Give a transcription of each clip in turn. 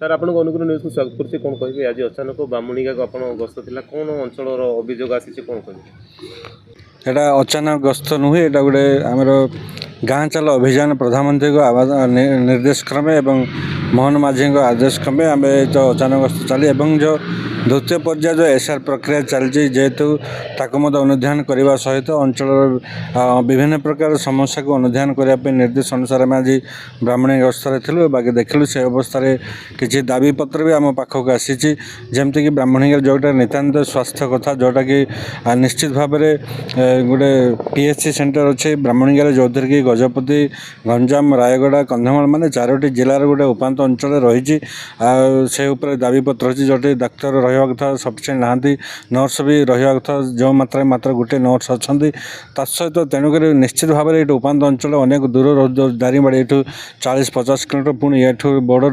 Sir ଆପଣଙ୍କ ଅନୁଗୁଳ ନ୍ୟୁଜ୍କୁ ସ୍ୱାଗତ କରୁଛି। କ'ଣ କହିବେ ଆଜି ଅଚାନକ ବାମୁଣିଗାକୁ ଆପଣ ଗସ୍ତ ଥିଲା, କ'ଣ ଅଞ୍ଚଳର ଅଭିଯୋଗ ଆସିଛି କ'ଣ କହିବେ? এটা অচানক গস্ত নুহে, এটা গোটে আমার গাঁ চাল অভিযান প্রধানমন্ত্রী निर्देश क्रमे এবং মোহন মাঝি आदेश क्रमे आम जो अचानक गस्त चली এবং जो द्वितीय पर्याय जो एसआर प्रक्रिया चलती जेहेतु ताको अनुध्यान करने सहित अंचल विभिन्न प्रकार समस्या को अनुध्यान करने निर्देश अनुसार आम आज ब्राह्मणी गस्तर थी। बाकी देखिलु से अवस्था किसी दाबी पत्र भी आम पाखक आसी जमती कि ब्राह्मणी जोटा नितान्त स्वास्थ्य कथा जोटा कि निश्चित भाव में गोटे पीएचसी सेंटर अच्छे ब्राह्मणीगार जो कि गजपति गंजाम रायगड़ा कंधमाल माने 4टी जिलार गोटे उपात अंचल रही से दाबी पत्र अच्छी जोटे डाक्तर रहा कथा सफिसीयंट नहांती नर्स भी रहा कथा जो मात्र गोटे नर्स अच्छा सहित तेणुक निश्चित भाव में ये उपात अंचल अनेक दूर दारिंगबाड़ी ये 40-50 किलोमीटर पुणी ये बॉर्डर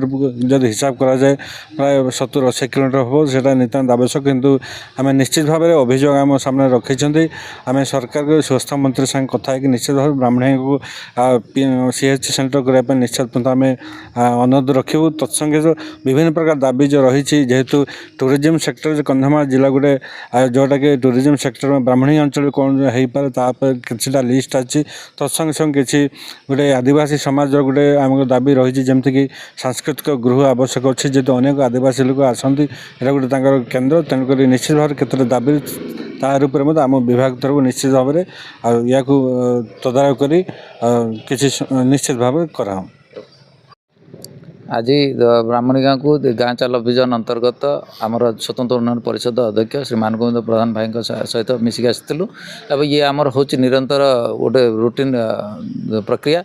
जब हिसाब कराए प्राय 70-80 किलोमीटर हम से नितान्त आवश्यक किंतु आम निश्चित भाव में अभियोग आम सामने रखी आम सरकार स्वास्थ्य मंत्री संग कथा है निश्चित भाव ब्राह्मणी को सीएचसी सेंटर करने निश्चित आम अनुरोध रखू। तत्संगे जो विभिन्न प्रकार दाबी जो रही जेहेतु टूरिज्म सेक्टर जो कंधमाल जिला गोटे जोटा कि टूरिज्म सेक्टर में ब्राह्मणी अंचल कौन हो पारे किसी लिस्ट अच्छी तत्संगे संग किसी गोटे आदिवासी समाज गोटे आम दाबी रही जमती कि सांस्कृतिक गृह आवश्यक अच्छे जेहेतु अनेक आदिवासी लोग आसती यहाँ गोटे केन्द्र तेणुक निश्चित भाव केतटा दाबी तार उपर आम विभाग तरफ निश्चित भाव में या तदारख कर निश्चित भाव करा। आज ब्राह्मणीगाँ को गाँ चाल अभियान अंतर्गत आमर स्वतंत्र उन्नयन परिषद अध्यक्ष श्री मानगोविंद प्रधान भाई सहित मिसिक आसलु। अब ये आमर हूँ निरंतर गोटे रूटीन प्रक्रिया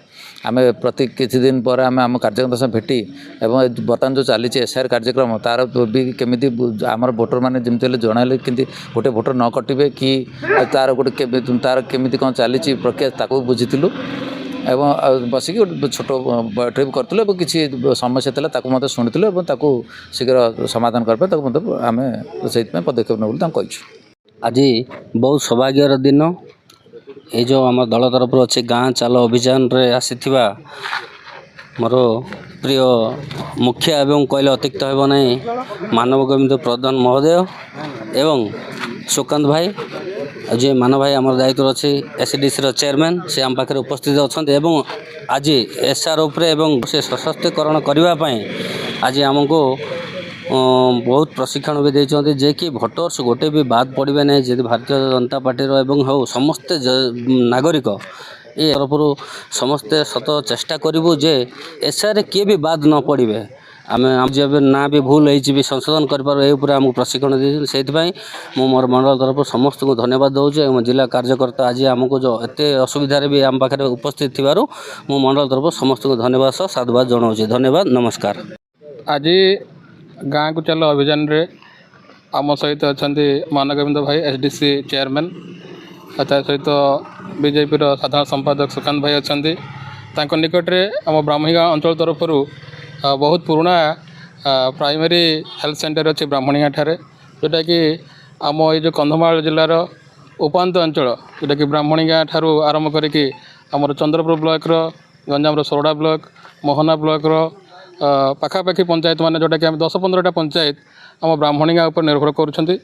आम प्रति किछि दिन पर आम आम कार्यकर्ता से भेटी एवं बर्तमान जो चली एसआर कार्यक्रम तार भी केमी आमर भोटर मैंने जमी जन कि गोटे भोटर न कटे कि तार गोटे तार केमी कौन चली प्रक्रिया ताकू बुझीलु एवं बसिक छोट ट्रिप करूँ किसी समस्या था शुणुलु और शीघ्र समाधान करपे आम से पदक्षेप नौ कही। आज बहुत सौभाग्यर दिन ये जो आम दल तरफ अच्छे गाँ चाल अभियान रे आसी मोर प्रिय मुखिया एवं कहले अतिरिक्त हो नहीं मानव गोविंद प्रधान महोदय एवं सुकांत भाई जे मानव भाई आम दायित्व अच्छे एसडीसी चेयरमैन से आम पाखे उपस्थित अच्छा एवं आज एसआर उपरे एवं से सशक्तिकरण करने आज आमको बहुत प्रशिक्षण भी देते जे कि भोटर्स गोटे भी बाद पड़े ना जी भारतीय जनता पार्टी एवं हो समस्ते नागरिक ये तरफ समस्ते सत चेष्टा करूँ जे एसआर किए भी बाद न पड़े आम जब ना भी भूल हो संशोधन कर आमको प्रशिक्षण दी से मोर मंडल तरफ समस्त को धन्यवाद दूँ। जिला कार्यकर्ता आज आमको जो एत असुविधा भी आम पाखे उपस्थित थी मो मंडल तरफ समस्त को धन्यवाद सह साधुवाद जनाऊँ। धन्यवाद नमस्कार। आज गाँ को चलो अभियान रे आम सहित अच्छा मानगोविंद भाई एसडीसी चेयरमैन सहित बीजेपी साधारण संपादक सुकांत भाई अच्छा निकट में आम ब्राह्मणीगाँ अंचल तरफ बहुत पुराना प्राइमरी हेल्थ सेंटर अच्छे ब्राह्मणीगाँ ठारे जोटा कि आम ये जो कंधमाल जिलार उपात अंचल जोटा कि ब्राह्मणीगाँ ठारू आरंभ करके आमर Chandrapur block Ganjam Sorada block Mohana block पाखापाखि पंचायत माने जोटा कि 10-15टा पंचायत आम ब्राह्मणीगाँ उपर निर्भर करुँच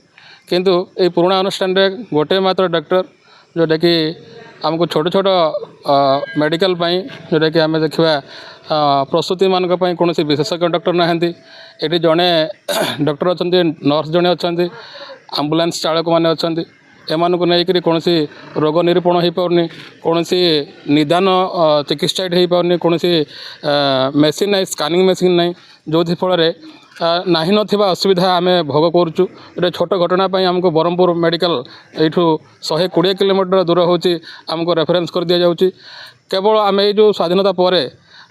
किंतु ये पुराना अनुष्ठान रे गोटे मात्र डॉक्टर जोटा कि आमको छोट छोट मेडिकल जोटा कि आम देखा प्रसूति मानक कौन विशेषज्ञ डॉक्टर नहांती ये जड़े डॉक्टर अच्छा नर्स जड़े अच्छा आम्बुलांस चालक मैंने अच्छा एमान को लेकर कौन रोग निरूपण हो पारनी कौन निदान चिकित्सा हो पारनी कौन मेसीन ना स्कानिंग मेसीन ना जो फल नाही नथिबा असुविधा आम भोग करुचु। गोटे छोट घटना आमको ब्रह्मपुर मेडिकल यू 120 किलोमीटर दूर होची आमको रेफरेंस कर दि जाऊँगी। केवल आम ये जो स्वाधीनता पर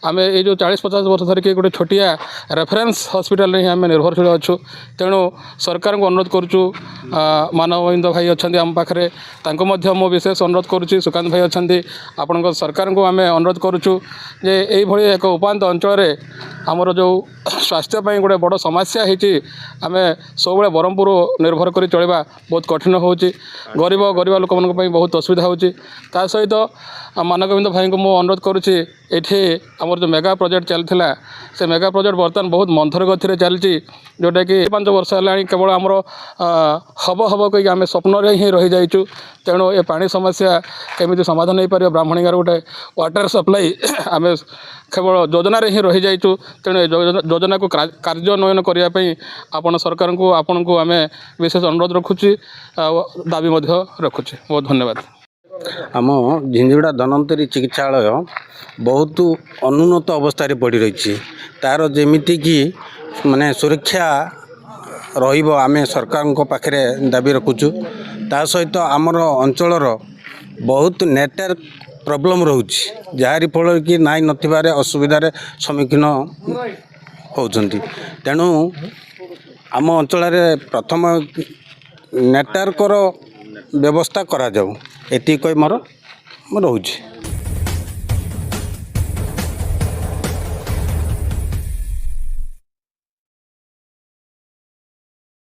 आम ये जो 40-50 वर्ष धरिकी गोटे छोटिया रेफरेंस हॉस्पिटल ही आम निर्भरशील अच्छु। तेणु सरकार को अनुरोध करुचु मानवगोविंद भाई अच्छा आम पाखे मो विशेष अनुरोध करुच्ची सुकांत भाई अच्छा आपण सरकार को आम अनुरोध करुचु जे यही एक उपात अंचल आमर जो स्वास्थ्य गोटे बड़ समस्या होती आम सब ब्रह्मपुर निर्भर कर चलवा बहुत कठिन हो गरीब लोक बहुत असुविधा होता सहित मानवगोविंद भाई को मु अनुरोध करुच्ची ये आम आमर जो मेगा प्रोजेक्ट चलता से मेगा प्रोजेक्ट बर्तमान बहुत मंथर गति चलती जोटा कि 5 वर्ष है केवल आमर हम हम कहीं आम स्वप्न ही रही जाइचु। तेणु ये पानी समस्या केमी समाधान हो पार ब्राह्मणीगार गोटे वाटर सप्लाई आम केवल योजन ही रही जाइचु। तेणु योजना को कार्यान्वयन करने आपण सरकार को आपण को आम विशेष अनुरोध रखुची दाबी रखुची। बहुत धन्यवाद। आम झिंझुड़ा धन्वंतरी चिकित्सालय बहुत अनुन्नत अवस्था पड़ रही तार जमीती कि माने सुरक्षा आम सरकार पाखे दाबी रखुचु। ता सहित आमर अंचलर बहुत नेटवर्क प्रॉब्लम रोचे जहारी फल कि नाई नथिबार असुविधार सम्मुखीन होउछंती। तेणु आम अंचल प्रथम नेटवर्कर व्यवस्था करा जाऊ एति कोई मोर रोचे।